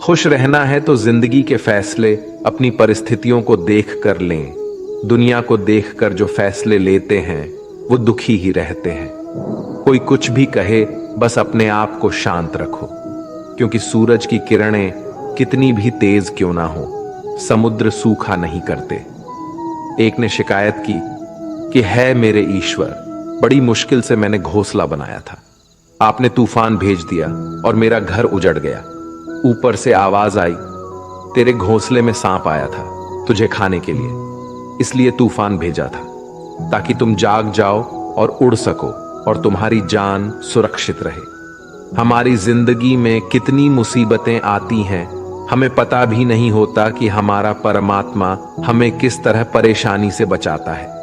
खुश रहना है तो जिंदगी के फैसले अपनी परिस्थितियों को देख कर लें। दुनिया को देखकर जो फैसले लेते हैं वो दुखी ही रहते हैं। कोई कुछ भी कहे, बस अपने आप को शांत रखो, क्योंकि सूरज की किरणें कितनी भी तेज क्यों ना हो, समुद्र सूखा नहीं करते। एक ने शिकायत की कि है मेरे ईश्वर, बड़ी मुश्किल से मैंने घोंसला बनाया था, आपने तूफान भेज दिया और मेरा घर उजड़ गया। ऊपर से आवाज आई, तेरे घोंसले में सांप आया था तुझे खाने के लिए, इसलिए तूफान भेजा था ताकि तुम जाग जाओ और उड़ सको और तुम्हारी जान सुरक्षित रहे। हमारी जिंदगी में कितनी मुसीबतें आती हैं, हमें पता भी नहीं होता कि हमारा परमात्मा हमें किस तरह परेशानी से बचाता है।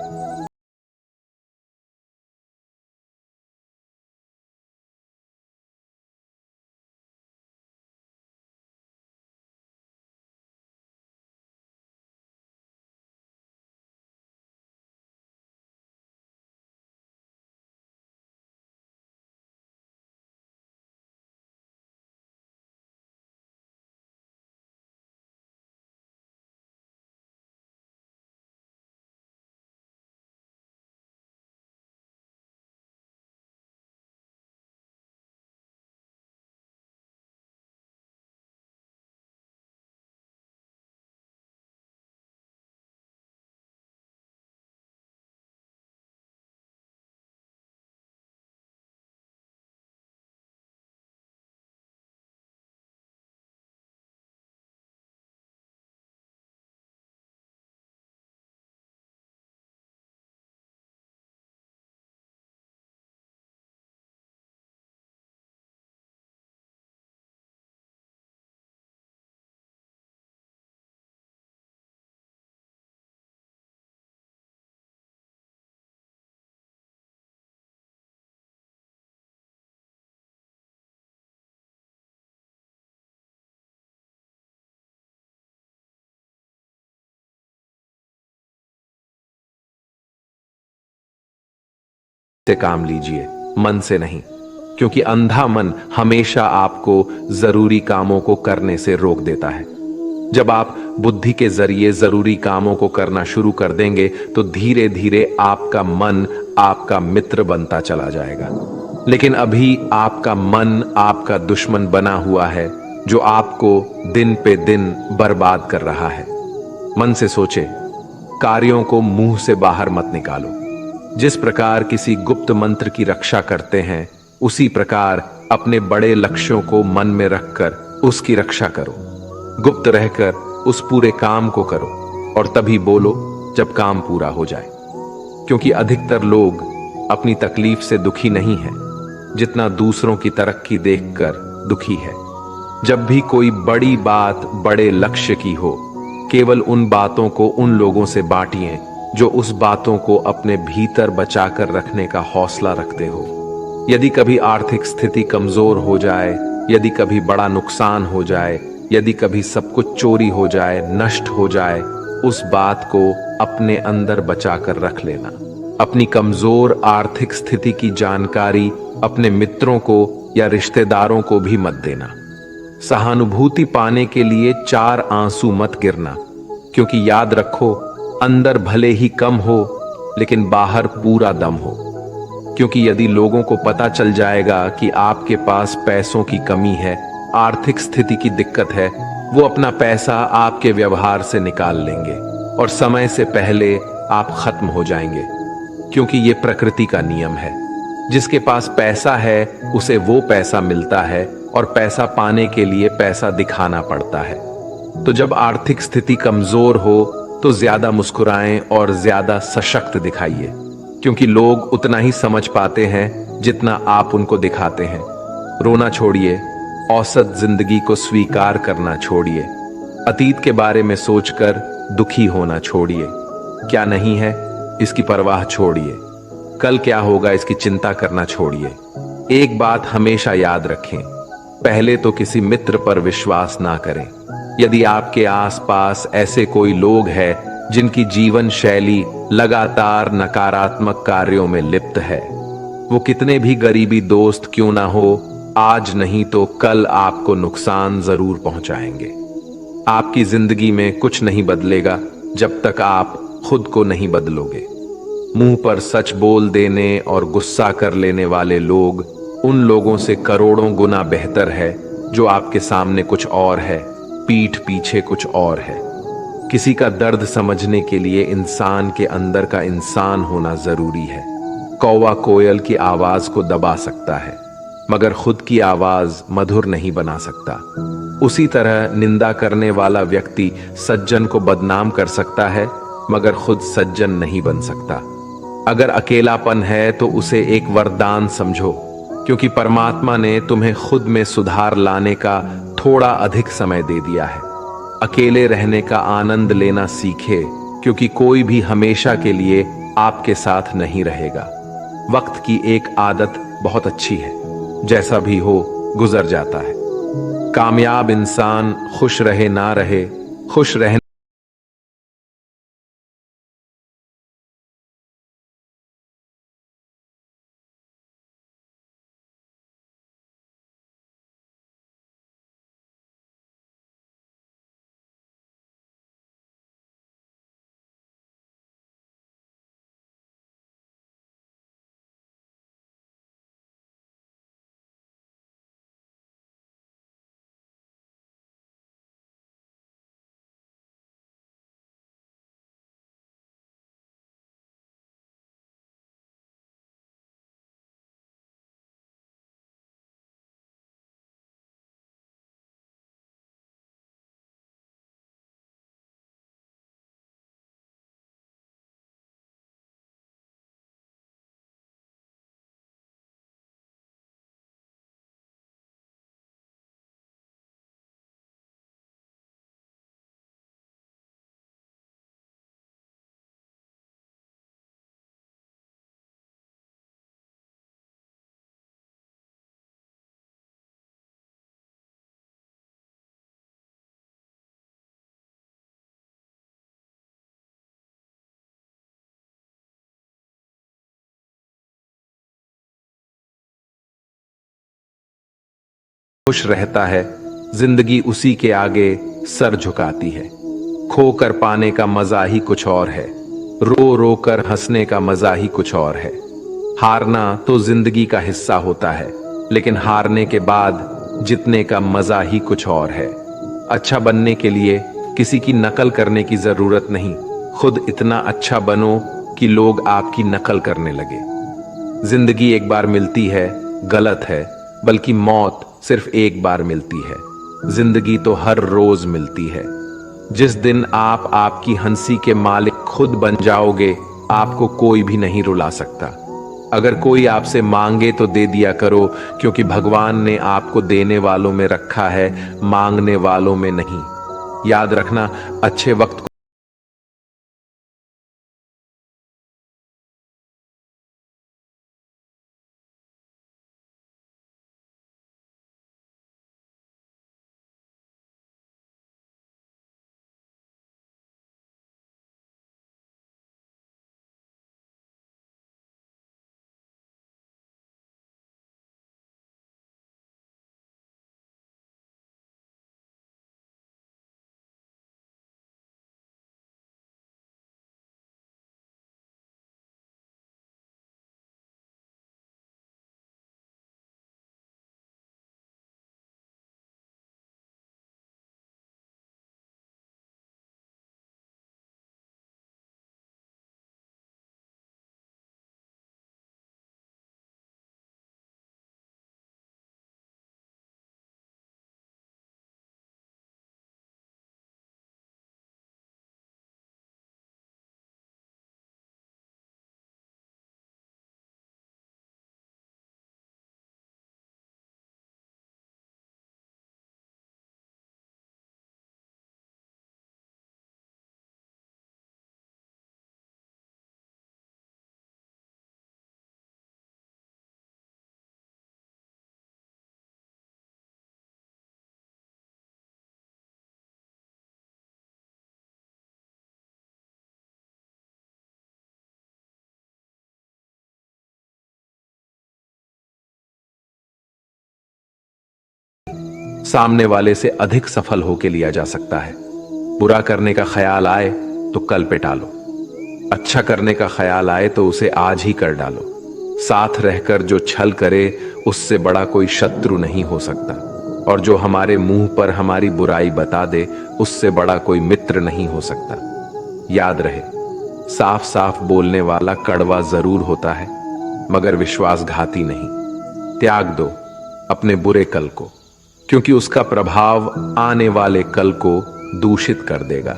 से काम लीजिए, मन से नहीं, क्योंकि अंधा मन हमेशा आपको जरूरी कामों को करने से रोक देता है। जब आप बुद्धि के जरिए जरूरी कामों को करना शुरू कर देंगे तो धीरे धीरे आपका मन आपका मित्र बनता चला जाएगा। लेकिन अभी आपका मन आपका दुश्मन बना हुआ है, जो आपको दिन पे दिन बर्बाद कर रहा है। मन से सोचे, कार्यों को मुंह से बाहर मत निकालो। जिस प्रकार किसी गुप्त मंत्र की रक्षा करते हैं, उसी प्रकार अपने बड़े लक्ष्यों को मन में रखकर उसकी रक्षा करो। गुप्त रहकर उस पूरे काम को करो और तभी बोलो जब काम पूरा हो जाए, क्योंकि अधिकतर लोग अपनी तकलीफ से दुखी नहीं है जितना दूसरों की तरक्की देखकर दुखी है। जब भी कोई बड़ी बात बड़े लक्ष्य की हो, केवल उन बातों को उन लोगों से बांटिए जो उस बातों को अपने भीतर बचाकर रखने का हौसला रखते हो। यदि कभी आर्थिक स्थिति कमजोर हो जाए, यदि कभी बड़ा नुकसान हो जाए, यदि कभी सब कुछ चोरी हो जाए, नष्ट हो जाए, उस बात को अपने अंदर बचाकर रख लेना। अपनी कमजोर आर्थिक स्थिति की जानकारी अपने मित्रों को या रिश्तेदारों को भी मत देना। सहानुभूति पाने के लिए 4 आंसू मत गिरना, क्योंकि याद रखो, अंदर भले ही कम हो लेकिन बाहर पूरा दम हो। क्योंकि यदि लोगों को पता चल जाएगा कि आपके पास पैसों की कमी है, आर्थिक स्थिति की दिक्कत है, वो अपना पैसा आपके व्यवहार से निकाल लेंगे और समय से पहले आप खत्म हो जाएंगे। क्योंकि ये प्रकृति का नियम है, जिसके पास पैसा है उसे वो पैसा मिलता है और पैसा पाने के लिए पैसा दिखाना पड़ता है। तो जब आर्थिक स्थिति कमजोर हो तो ज्यादा मुस्कुराएं और ज्यादा सशक्त दिखाइए, क्योंकि लोग उतना ही समझ पाते हैं जितना आप उनको दिखाते हैं। रोना छोड़िए, औसत जिंदगी को स्वीकार करना छोड़िए, अतीत के बारे में सोचकर दुखी होना छोड़िए। क्या नहीं है इसकी परवाह छोड़िए, कल क्या होगा इसकी चिंता करना छोड़िए। एक बात हमेशा याद रखें, पहले तो किसी मित्र पर विश्वास ना करें। यदि आपके आसपास ऐसे कोई लोग हैं जिनकी जीवन शैली लगातार नकारात्मक कार्यों में लिप्त है, वो कितने भी गरीबी दोस्त क्यों ना हो, आज नहीं तो कल आपको नुकसान जरूर पहुंचाएंगे। आपकी जिंदगी में कुछ नहीं बदलेगा जब तक आप खुद को नहीं बदलोगे। मुंह पर सच बोल देने और गुस्सा कर लेने वाले लोग उन लोगों से करोड़ों गुना बेहतर है जो आपके सामने कुछ और है, पीठ पीछे कुछ और है। किसी का दर्द समझने के लिए इंसान के अंदर का इंसान होना जरूरी है। कौवा कोयल की आवाज को दबा सकता है, मगर खुद की आवाज मधुर नहीं बना सकता। उसी तरह निंदा करने वाला व्यक्ति सज्जन को बदनाम कर सकता है, मगर खुद सज्जन नहीं बन सकता। अगर अकेलापन है तो उसे एक वरदान समझो, क्योंकि परमात्मा ने तुम्हें खुद में सुधार लाने का थोड़ा अधिक समय दे दिया है। अकेले रहने का आनंद लेना सीखे, क्योंकि कोई भी हमेशा के लिए आपके साथ नहीं रहेगा। वक्त की एक आदत बहुत अच्छी है, जैसा भी हो गुजर जाता है। कामयाब इंसान खुश रहे ना रहे, खुश रहने खुश रहता है, जिंदगी उसी के आगे सर झुकाती है। खोकर पाने का मजा ही कुछ और है, रो रो कर हंसने का मजा ही कुछ और है। हारना तो जिंदगी का हिस्सा होता है, लेकिन हारने के बाद जीतने का मजा ही कुछ और है। अच्छा बनने के लिए किसी की नकल करने की जरूरत नहीं, खुद इतना अच्छा बनो कि लोग आपकी नकल करने लगे। जिंदगी एक बार मिलती है गलत है, बल्कि मौत सिर्फ एक बार मिलती है। जिंदगी तो हर रोज मिलती है। जिस दिन आप आपकी हंसी के मालिक खुद बन जाओगे, आपको कोई भी नहीं रुला सकता। अगर कोई आपसे मांगे तो दे दिया करो, क्योंकि भगवान ने आपको देने वालों में रखा है, मांगने वालों में नहीं। याद रखना, अच्छे वक्त सामने वाले से अधिक सफल होके लिया जा सकता है। बुरा करने का ख्याल आए तो कल पे टालो, अच्छा करने का ख्याल आए तो उसे आज ही कर डालो। साथ रहकर जो छल करे उससे बड़ा कोई शत्रु नहीं हो सकता, और जो हमारे मुंह पर हमारी बुराई बता दे उससे बड़ा कोई मित्र नहीं हो सकता। याद रहे, साफ साफ बोलने वाला कड़वा जरूर होता है मगर विश्वासघाती नहीं। त्याग दो अपने बुरे कल को, क्योंकि उसका प्रभाव आने वाले कल को दूषित कर देगा।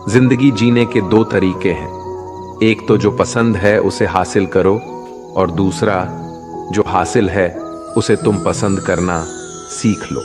जिंदगी जीने के दो तरीके हैं, एक तो जो पसंद है उसे हासिल करो, और दूसरा जो हासिल है उसे तुम पसंद करना सीख लो।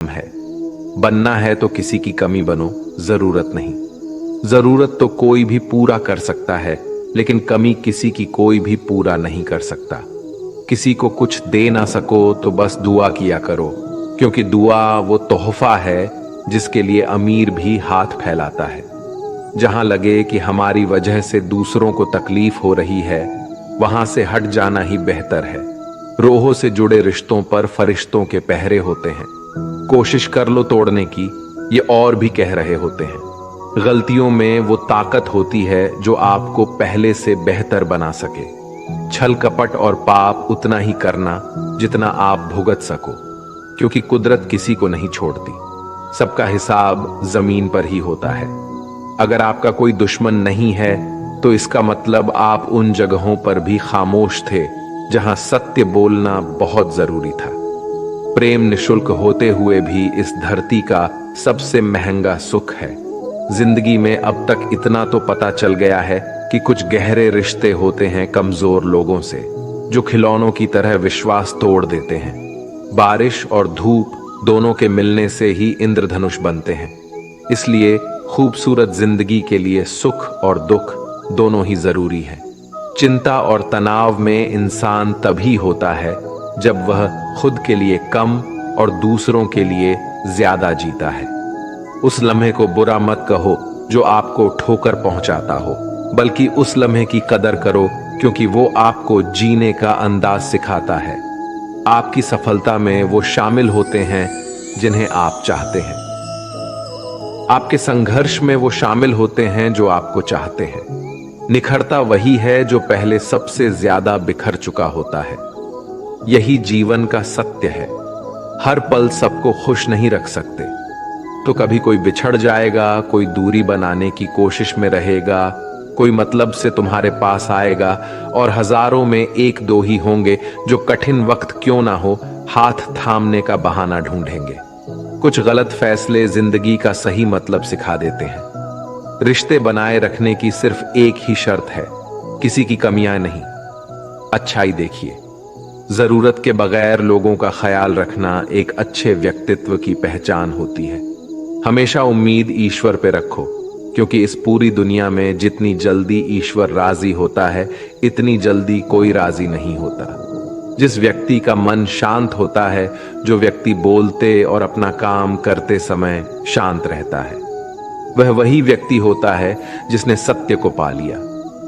है बनना है तो किसी की कमी बनो, जरूरत नहीं। जरूरत तो कोई भी पूरा कर सकता है, लेकिन कमी किसी की कोई भी पूरा नहीं कर सकता। किसी को कुछ दे ना सको तो बस दुआ किया करो, क्योंकि दुआ वो तोहफा है जिसके लिए अमीर भी हाथ फैलाता है। जहां लगे कि हमारी वजह से दूसरों को तकलीफ हो रही है, वहां से हट जाना ही बेहतर है। रोहों से जुड़े रिश्तों पर फरिश्तों के पहरे होते हैं। कोशिश कर लो तोड़ने की, ये और भी कह रहे होते हैं। गलतियों में वो ताकत होती है जो आपको पहले से बेहतर बना सके। छल कपट और पाप उतना ही करना जितना आप भुगत सको, क्योंकि कुदरत किसी को नहीं छोड़ती। सबका हिसाब जमीन पर ही होता है। अगर आपका कोई दुश्मन नहीं है तो इसका मतलब आप उन जगहों पर भी खामोश थे जहां सत्य बोलना बहुत जरूरी था। प्रेम निशुल्क होते हुए भी इस धरती का सबसे महंगा सुख है। जिंदगी में अब तक इतना तो पता चल गया है कि कुछ गहरे रिश्ते होते हैं कमजोर लोगों से, जो खिलौनों की तरह विश्वास तोड़ देते हैं। बारिश और धूप दोनों के मिलने से ही इंद्रधनुष बनते हैं। इसलिए खूबसूरत जिंदगी के लिए सुख और दुख दोनों ही जरूरी है। चिंता और तनाव में इंसान तभी होता है जब वह खुद के लिए कम और दूसरों के लिए ज्यादा जीता है। उस लम्हे को बुरा मत कहो जो आपको ठोकर पहुंचाता हो, बल्कि उस लम्हे की कदर करो क्योंकि वो आपको जीने का अंदाज सिखाता है। आपकी सफलता में वो शामिल होते हैं जिन्हें आप चाहते हैं। आपके संघर्ष में वो शामिल होते हैं जो आपको चाहते हैं। निखरता वही है जो पहले सबसे ज्यादा बिखर चुका होता है। यही जीवन का सत्य है। हर पल सबको खुश नहीं रख सकते, तो कभी कोई बिछड़ जाएगा, कोई दूरी बनाने की कोशिश में रहेगा, कोई मतलब से तुम्हारे पास आएगा, और हजारों में एक दो ही होंगे जो कठिन वक्त क्यों ना हो हाथ थामने का बहाना ढूंढेंगे। कुछ गलत फैसले जिंदगी का सही मतलब सिखा देते हैं। रिश्ते बनाए रखने की सिर्फ एक ही शर्त है, किसी की कमियां नहीं, अच्छाई देखिए। जरूरत के बगैर लोगों का ख्याल रखना एक अच्छे व्यक्तित्व की पहचान होती है। हमेशा उम्मीद ईश्वर पे रखो, क्योंकि इस पूरी दुनिया में जितनी जल्दी ईश्वर राजी होता है, इतनी जल्दी कोई राजी नहीं होता। जिस व्यक्ति का मन शांत होता है, जो व्यक्ति बोलते और अपना काम करते समय शांत रहता है, वह वही व्यक्ति होता है जिसने सत्य को पा लिया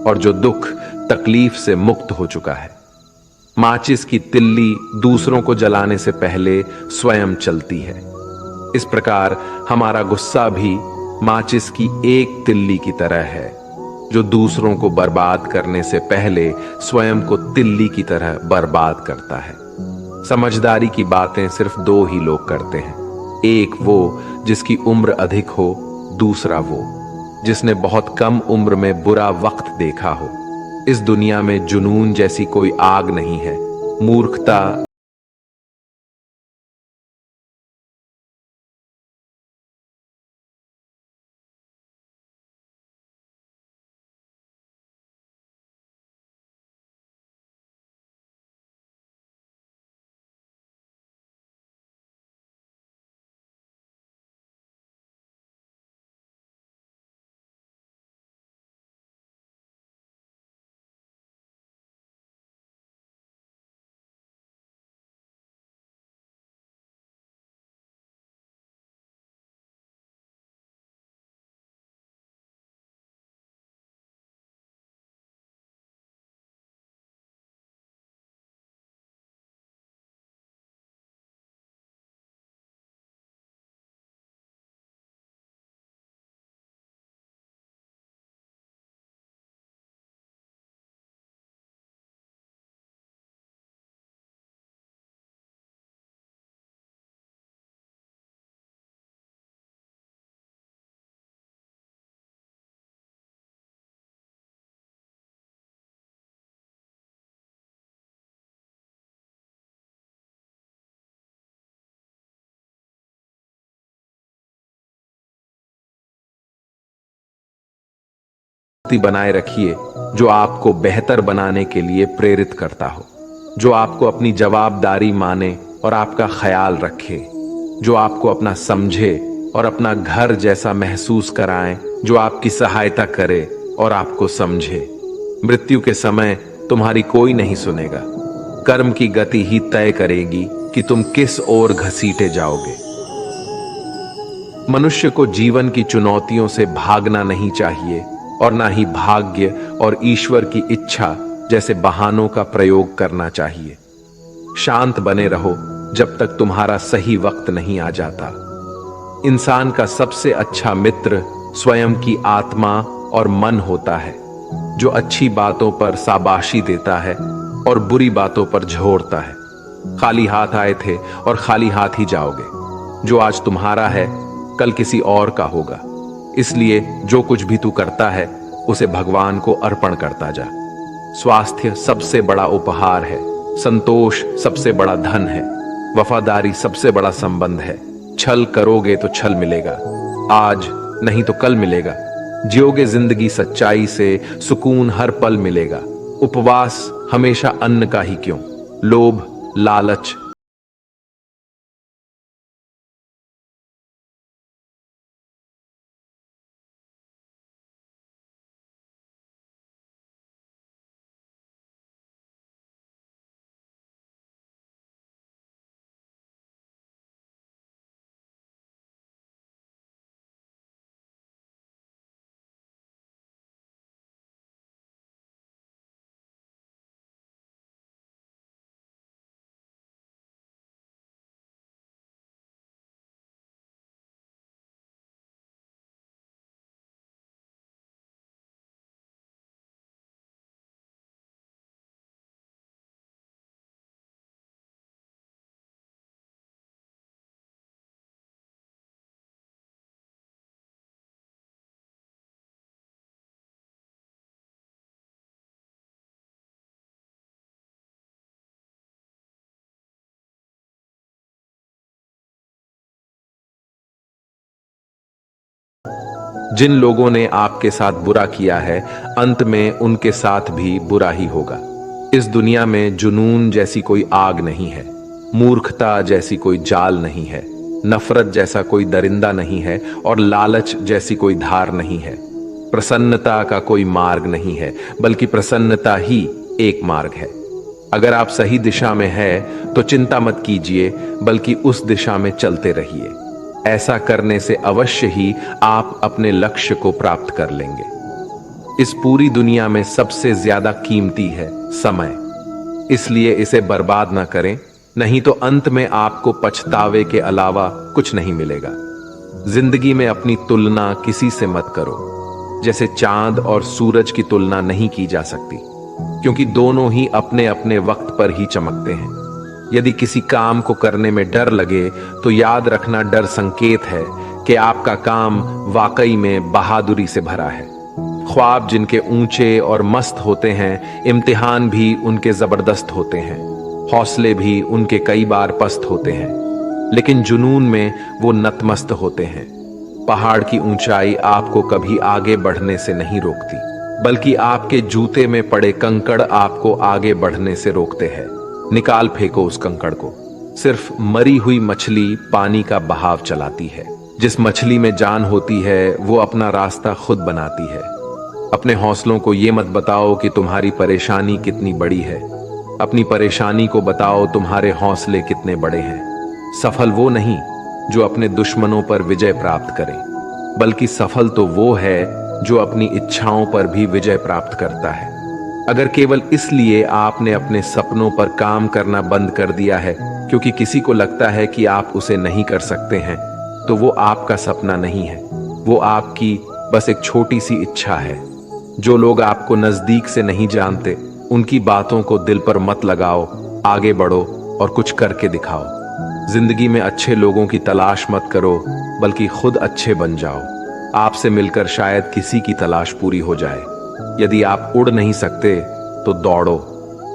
और जो दुख तकलीफ से मुक्त हो चुका है। माचिस की तिल्ली दूसरों को जलाने से पहले स्वयं चलती है। इस प्रकार हमारा गुस्सा भी माचिस की एक तिल्ली की तरह है, जो दूसरों को बर्बाद करने से पहले स्वयं को तिल्ली की तरह बर्बाद करता है। समझदारी की बातें सिर्फ दो ही लोग करते हैं, एक वो जिसकी उम्र अधिक हो, दूसरा वो जिसने बहुत कम उम्र में बुरा वक्त देखा हो। इस दुनिया में जुनून जैसी कोई आग नहीं है। मूर्खता बनाए रखिए जो आपको बेहतर बनाने के लिए प्रेरित करता हो, जो आपको अपनी जवाबदारी माने और आपका ख्याल रखे, जो आपको अपना समझे और अपना घर जैसा महसूस कराए, जो आपकी सहायता करे और आपको समझे। मृत्यु के समय तुम्हारी कोई नहीं सुनेगा। कर्म की गति ही तय करेगी कि तुम किस ओर घसीटे जाओगे। मनुष्य को जीवन की चुनौतियों से भागना नहीं चाहिए और ना ही भाग्य और ईश्वर की इच्छा जैसे बहानों का प्रयोग करना चाहिए। शांत बने रहो जब तक तुम्हारा सही वक्त नहीं आ जाता। इंसान का सबसे अच्छा मित्र स्वयं की आत्मा और मन होता है, जो अच्छी बातों पर शाबाशी देता है और बुरी बातों पर झोरता है। खाली हाथ आए थे और खाली हाथ ही जाओगे। जो आज तुम्हारा है कल किसी और का होगा। इसलिए जो कुछ भी तू करता है उसे भगवान को अर्पण करता जा। स्वास्थ्य सबसे बड़ा उपहार है, संतोष सबसे बड़ा धन है, वफादारी सबसे बड़ा संबंध है। छल करोगे तो छल मिलेगा, आज नहीं तो कल मिलेगा। जियोगे जिंदगी सच्चाई से, सुकून हर पल मिलेगा। उपवास हमेशा अन्न का ही क्यों, लोभ, लालच जिन लोगों ने आपके साथ बुरा किया है, अंत में उनके साथ भी बुरा ही होगा। इस दुनिया में जुनून जैसी कोई आग नहीं है, मूर्खता जैसी कोई जाल नहीं है, नफरत जैसा कोई दरिंदा नहीं है और लालच जैसी कोई धार नहीं है। प्रसन्नता का कोई मार्ग नहीं है, बल्कि प्रसन्नता ही एक मार्ग है। अगर आप सही दिशा में है तो चिंता मत कीजिए, बल्कि उस दिशा में चलते रहिए। ऐसा करने से अवश्य ही आप अपने लक्ष्य को प्राप्त कर लेंगे। इस पूरी दुनिया में सबसे ज्यादा कीमती है समय, इसलिए इसे बर्बाद ना करें, नहीं तो अंत में आपको पछतावे के अलावा कुछ नहीं मिलेगा। जिंदगी में अपनी तुलना किसी से मत करो। जैसे चांद और सूरज की तुलना नहीं की जा सकती, क्योंकि दोनों ही अपने अपने वक्त पर ही चमकते हैं। यदि किसी काम को करने में डर लगे तो याद रखना, डर संकेत है कि आपका काम वाकई में बहादुरी से भरा है। ख्वाब जिनके ऊंचे और मस्त होते हैं, इम्तिहान भी उनके जबरदस्त होते हैं, हौसले भी उनके कई बार पस्त होते हैं, लेकिन जुनून में वो नतमस्त होते हैं। पहाड़ की ऊंचाई आपको कभी आगे बढ़ने से नहीं रोकती, बल्कि आपके जूते में पड़े कंकड़ आपको आगे बढ़ने से रोकते हैं। निकाल फेंको उस कंकड़ को। सिर्फ मरी हुई मछली पानी का बहाव चलाती है। जिस मछली में जान होती है वो अपना रास्ता खुद बनाती है। अपने हौसलों को ये मत बताओ कि तुम्हारी परेशानी कितनी बड़ी है, अपनी परेशानी को बताओ तुम्हारे हौसले कितने बड़े हैं। सफल वो नहीं जो अपने दुश्मनों पर विजय प्राप्त करे, बल्कि सफल तो वो है जो अपनी इच्छाओं पर भी विजय प्राप्त करता है। अगर केवल इसलिए आपने अपने सपनों पर काम करना बंद कर दिया है क्योंकि किसी को लगता है कि आप उसे नहीं कर सकते हैं, तो वो आपका सपना नहीं है, वो आपकी बस एक छोटी सी इच्छा है। जो लोग आपको नजदीक से नहीं जानते, उनकी बातों को दिल पर मत लगाओ, आगे बढ़ो और कुछ करके दिखाओ। जिंदगी में अच्छे लोगों की तलाश मत करो, बल्कि खुद अच्छे बन जाओ। आपसे मिलकर शायद किसी की तलाश पूरी हो जाए। यदि आप उड़ नहीं सकते तो दौड़ो,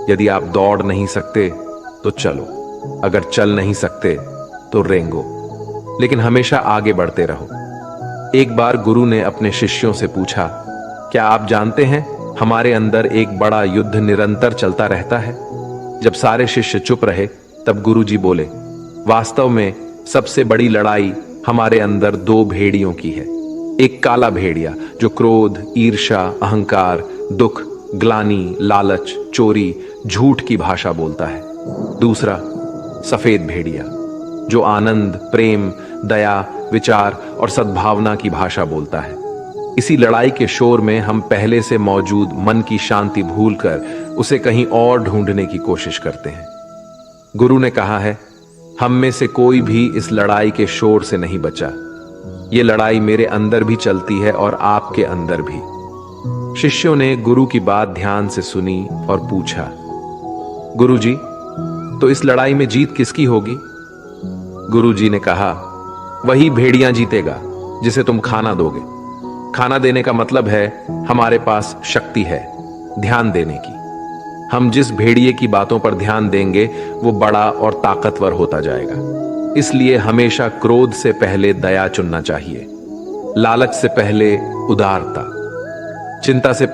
यदि आप दौड़ नहीं सकते तो चलो, अगर चल नहीं सकते तो रेंगो, लेकिन हमेशा आगे बढ़ते रहो। एक बार गुरु ने अपने शिष्यों से पूछा, क्या आप जानते हैं हमारे अंदर एक बड़ा युद्ध निरंतर चलता रहता है? जब सारे शिष्य चुप रहे तब गुरु जी बोले, वास्तव में सबसे बड़ी लड़ाई हमारे अंदर दो भेड़ियों की है। एक काला भेड़िया जो क्रोध, ईर्ष्या, अहंकार, दुख, ग्लानि, लालच, चोरी, झूठ की भाषा बोलता है। दूसरा सफेद भेड़िया जो आनंद, प्रेम, दया, विचार और सद्भावना की भाषा बोलता है। इसी लड़ाई के शोर में हम पहले से मौजूद मन की शांति भूलकर उसे कहीं और ढूंढने की कोशिश करते हैं। गुरु ने कहा है, हम में से कोई भी इस लड़ाई के शोर से नहीं बचा। ये लड़ाई मेरे अंदर भी चलती है और आपके अंदर भी। शिष्यों ने गुरु की बात ध्यान से सुनी और पूछा, गुरु जी, तो इस लड़ाई में जीत किसकी होगी? गुरु जी ने कहा, वही भेड़िया जीतेगा जिसे तुम खाना दोगे। खाना देने का मतलब है हमारे पास शक्ति है ध्यान देने की। हम जिस भेड़िए की बातों पर ध्यान देंगे वो बड़ा और ताकतवर होता जाएगा। इसलिए हमेशा क्रोध से पहले दया चुनना चाहिए, लालच से पहले उदारता, चिंता से